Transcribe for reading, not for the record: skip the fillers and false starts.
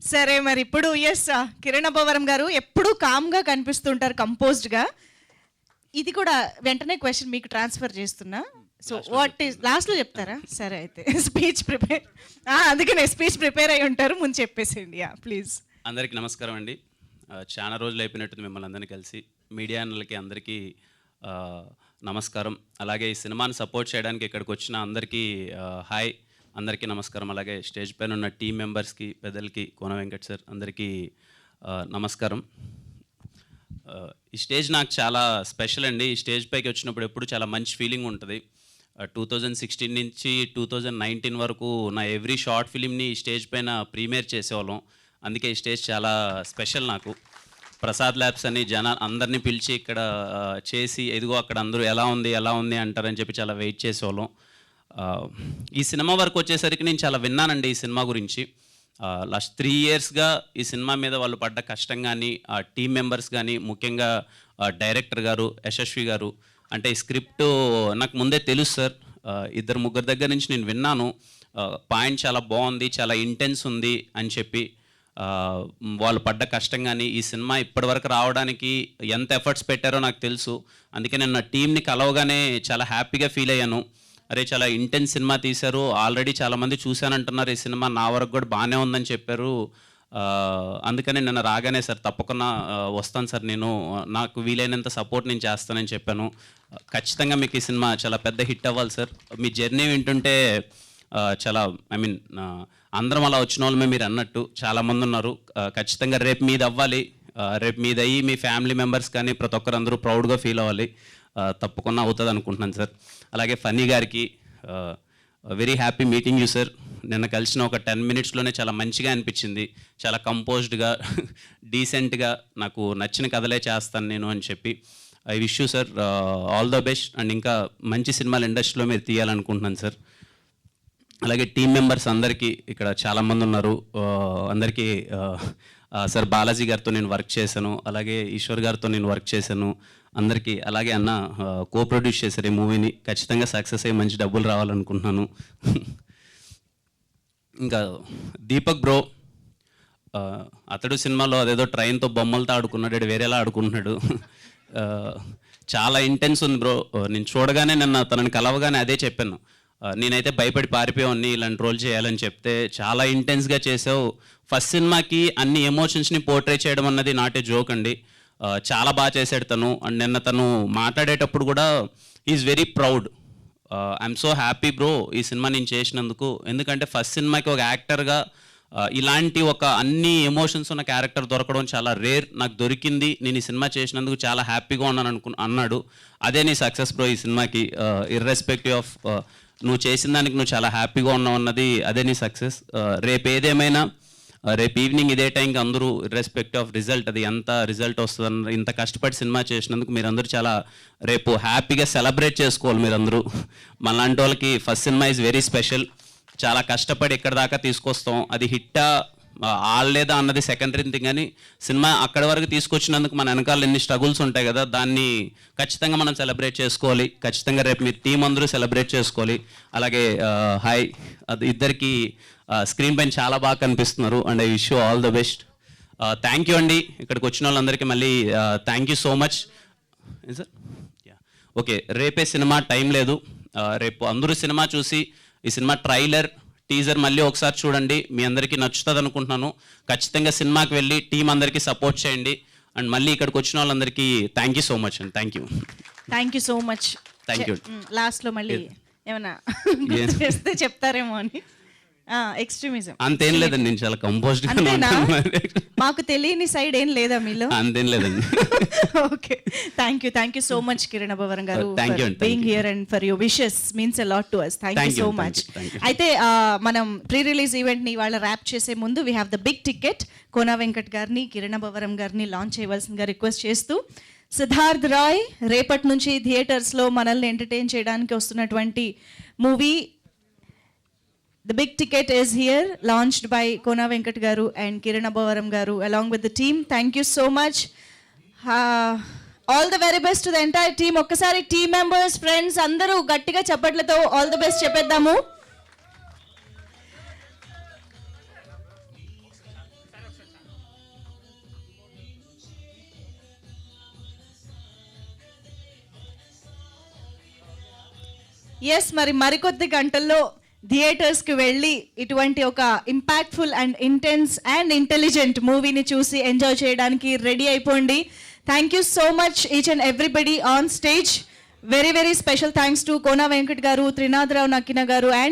సరే మరి ఇప్పుడు ఎస్ కిరణ్ అబ్బవరం గారు ఎప్పుడూ కామ్గా కనిపిస్తుంటారు, కంపోజ్డ్గా. ఇది కూడా వెంటనే క్వశ్చన్ మీకు ట్రాన్స్ఫర్ చేస్తున్నా. సో వాట్ ఈస్ లాస్ట్లో చెప్తారా? సరే అయితే స్పీచ్ ప్రిపేర్, అందుకనే స్పీచ్ ప్రిపేర్ అయి ఉంటారు, ముందు చెప్పేసేయండి. ప్లీజ్. అందరికీ నమస్కారం అండి. చాలా రోజులు అయిపోయినట్టుంది మిమ్మల్ని అందరినీ కలిసి. మీడియా అన్నలకి అందరికీ నమస్కారం. అలాగే ఈ సినిమాని సపోర్ట్ చేయడానికి ఇక్కడికి వచ్చిన అందరికీ హాయ్, అందరికీ నమస్కారం. అలాగే స్టేజ్ పైన ఉన్న టీం మెంబర్స్కి, పెద్దలకి, కోన వెంకట్ సార్ అందరికీ నమస్కారం. ఈ స్టేజ్ నాకు చాలా స్పెషల్ అండి. ఈ స్టేజ్ పైకి వచ్చినప్పుడు ఎప్పుడు చాలా మంచి ఫీలింగ్ ఉంటుంది. 2016 నుంచి 2019 వరకు నా ఎవ్రీ షార్ట్ ఫిలింని ఈ స్టేజ్ పైన ప్రీమియర్ చేసేవాళ్ళం. అందుకే ఈ స్టేజ్ చాలా స్పెషల్ నాకు. ప్రసాద్ ల్యాబ్స్ అని అందరినీ పిలిచి ఇక్కడ చేసి ఎదిగో అక్కడ అందరూ ఎలా ఉంది అంటారని చెప్పి చాలా వెయిట్ చేసేవాళ్ళం. ఈ సినిమా వరకు వచ్చేసరికి నేను చాలా విన్నానండి ఈ సినిమా గురించి. లాస్ట్ 3 ఇయర్స్గా ఈ సినిమా మీద వాళ్ళు పడ్డ కష్టం కానీ, టీం మెంబర్స్ కానీ, ముఖ్యంగా డైరెక్టర్ గారు యశస్వి గారు, అంటే ఈ స్క్రిప్ట్ నాకు ముందే తెలుసు సార్. 2-3 దగ్గర నుంచి నేను విన్నాను, పాయింట్ చాలా బాగుంది, చాలా ఇంటెన్స్ ఉంది అని చెప్పి. వాళ్ళు పడ్డ కష్టం కానీ, ఈ సినిమా ఇప్పటివరకు రావడానికి ఎంత ఎఫర్ట్స్ పెట్టారో నాకు తెలుసు. అందుకే నేను నా టీంని కలవగానే చాలా హ్యాపీగా ఫీల్ అయ్యాను. అరే చాలా ఇంటెన్స్ సినిమా తీశారు, ఆల్రెడీ చాలామంది చూశానంటున్నారు, ఈ సినిమా నా వరకు కూడా బాగానే ఉందని చెప్పారు. అందుకని నిన్న రాగానే సార్ తప్పకుండా వస్తాను సార్, నేను నాకు వీలైనంత సపోర్ట్ నేను చేస్తానని చెప్పాను. ఖచ్చితంగా మీకు ఈ సినిమా చాలా పెద్ద హిట్ అవ్వాలి సార్. మీ జర్నీ వింటుంటే చాలా అందరం అలా వచ్చిన వాళ్ళమే మీరు అన్నట్టు చాలామంది ఉన్నారు. ఖచ్చితంగా రేపు మీది అవ్వాలి, రేపు మీది అయ్యి మీ ఫ్యామిలీ మెంబర్స్ కానీ ప్రతి ఒక్కరు అందరూ ప్రౌడ్గా ఫీల్ అవ్వాలి. తప్పకుండా అవుతుంది అనుకుంటున్నాను సార్. అలాగే ఫన్నీ గారికి very happy meeting you sir. నిన్న కలిసిన ఒక 10 మినిట్స్లోనే చాలా మంచిగా అనిపించింది, చాలా కంపోజ్డ్గా డీసెంట్గా నాకు నచ్చిన కథలే చేస్తాను నేను అని చెప్పి. I wish you sir all the best, and ఇంకా మంచి సినిమాలు ఇండస్ట్రీలో మీరు తీయాలనుకుంటున్నాను సార్. అలాగే టీం మెంబర్స్ అందరికీ ఇక్కడ చాలామంది ఉన్నారు, అందరికీ సార్ బాలాజీ గారితో నేను వర్క్ చేశాను, అలాగే ఈశ్వర్ గారితో నేను వర్క్ చేశాను అందరికీ. అలాగే అన్న కో ప్రొడ్యూస్ చేశారు ఈ మూవీని. ఖచ్చితంగా సక్సెస్ అయ్యి మంచి డబ్బులు రావాలనుకుంటున్నాను. ఇంకా దీపక్ బ్రో, అతడు సినిమాలో అదేదో ట్రైన్తో బొమ్మలతో ఆడుకున్నాడు, వేరేలా ఆడుకుంటున్నాడు. చాలా ఇంటెన్స్ ఉంది బ్రో. నేను చూడగానే నిన్న తనని కలవగానే అదే చెప్పాను, నేనైతే భయపడి పారిపోయాన్ని ఇలాంటి రోల్ చేయాలని చెప్తే చాలా ఇంటెన్స్గా చేసావు. ఫస్ట్ సినిమాకి అన్ని ఎమోషన్స్ని పోర్ట్రే చేయడం అన్నది నాట్ ఏ జోక్ అండి. చాలా బాగా చేశాడు తను. అండ్ నిన్న తను మాట్లాడేటప్పుడు కూడా is very proud. I'm so happy bro ఈ సినిమా నేను చేసినందుకు. ఎందుకంటే ఫస్ట్ సినిమాకి ఒక యాక్టర్గా ఇలాంటి ఒక అన్ని ఎమోషన్స్ ఉన్న క్యారెక్టర్ దొరకడం చాలా రేర్. నాకు దొరికింది, నేను ఈ సినిమా చేసినందుకు చాలా హ్యాపీగా ఉన్నాను అన్నాడు. అదే నీ సక్సెస్ బ్రో ఈ సినిమాకి. ఇర్రెస్పెక్టివ్ ఆఫ్ నువ్వు చేసిన దానికి నువ్వు చాలా హ్యాపీగా ఉన్నావు అన్నది అదే నీ సక్సెస్. రేపు ఏదేమైనా రేపు ఈవినింగ్ ఇదే టైంకి అందరూ ఇర్రెస్పెక్టివ్ ఆఫ్ రిజల్ట్, అది ఎంత రిజల్ట్ వస్తుందన్న ఇంత కష్టపడి సినిమా చేసినందుకు మీరందరూ చాలా రేపు హ్యాపీగా సెలబ్రేట్ చేసుకోవాలి మీరందరూ. మనలాంటి వాళ్ళకి first cinema is very special. చాలా కష్టపడి ఎక్కడి దాకా తీసుకొస్తాం, అది హిట్టా ఆడలేదా అన్నది సెకండరీ థింగ్, కానీ సినిమా అక్కడి వరకు తీసుకొచ్చినందుకు మన వెనకాల ఎన్ని స్ట్రగుల్స్ ఉంటాయి కదా, దాన్ని ఖచ్చితంగా మనం సెలబ్రేట్ చేసుకోవాలి. ఖచ్చితంగా రేపు మీ టీం అందరూ సెలబ్రేట్ చేసుకోవాలి. అలాగే హాయ్, అది ఇద్దరికి స్క్రీన్ పైన చాలా బాగా కనిపిస్తున్నారు, and I wish you all the best. Thank you అండి ఇక్కడికి వచ్చిన వాళ్ళందరికీ మళ్ళీ thank you so much sir. Okay, రేపే సినిమా, టైం లేదు. రేపు అందరూ సినిమా చూసి ఈ సినిమా ట్రైలర్, టీజర్ మళ్ళీ ఒకసారి చూడండి, మీ అందరికీ నచ్చుతుంది అనుకుంటున్నాను. ఖచ్చితంగా సినిమాకి వెళ్ళి టీం అందరికీ సపోర్ట్ చేయండి. అండ్ మళ్ళీ ఇక్కడికి వచ్చిన వాళ్ళందరికీ థ్యాంక్ యూ సో మచ్ అండి. Thank you so much. Thank you. లాస్ట్లో మళ్ళీ ఏమన్నా చేస్తే చెప్తారేమో అని. ఎక్స్ట్రీమిజం అంతేం లేదండి, నేను చాలా కంపోజ్డ్. మాకు తెలియని సైడ్ ఏం లేదా మీలో? అంతేం లేదండి. Okay, thank you so much Kiran Abbavaram గారు, being here and for your wishes means a lot to us. Thank you so much. అయితే మనం ప్రీ రిలీజ్ ఈవెంట్ని ఇవాళ ర్యాప్ చేసే ముందు we have the big ticket. Kona Venkat గారిని, కిరణ్ అబ్బవరం గారిని లాంచ్ చేయవలసిందిగా రిక్వెస్ట్ చేస్తూ, సిద్ధార్థ్ రాయ్ రేపటి నుంచి థియేటర్స్లో మనల్ని ఎంటర్టైన్ చేయడానికి వస్తున్నటువంటి movie The Big Ticket is here, launched by Kona Venkat Garu and Kiran Abbavaram Garu along with the team. Thank you so much. All the very best to the entire team. Okkasari team members, friends, andaru gattiga chappatlato all the best cheppeddamu. Yes, మరి మరికొద్ది గంటల్లో థియేటర్స్కి వెళ్ళి ఇటువంటి ఒక impactful and intense and intelligent మూవీని చూసి enjoy చేయడానికి రెడీ అయిపోండి. Thank you so much each and everybody on stage. Very very special thanks to Kona Venkat గారు, త్రినాథరావు నక్కిన గారు అండ్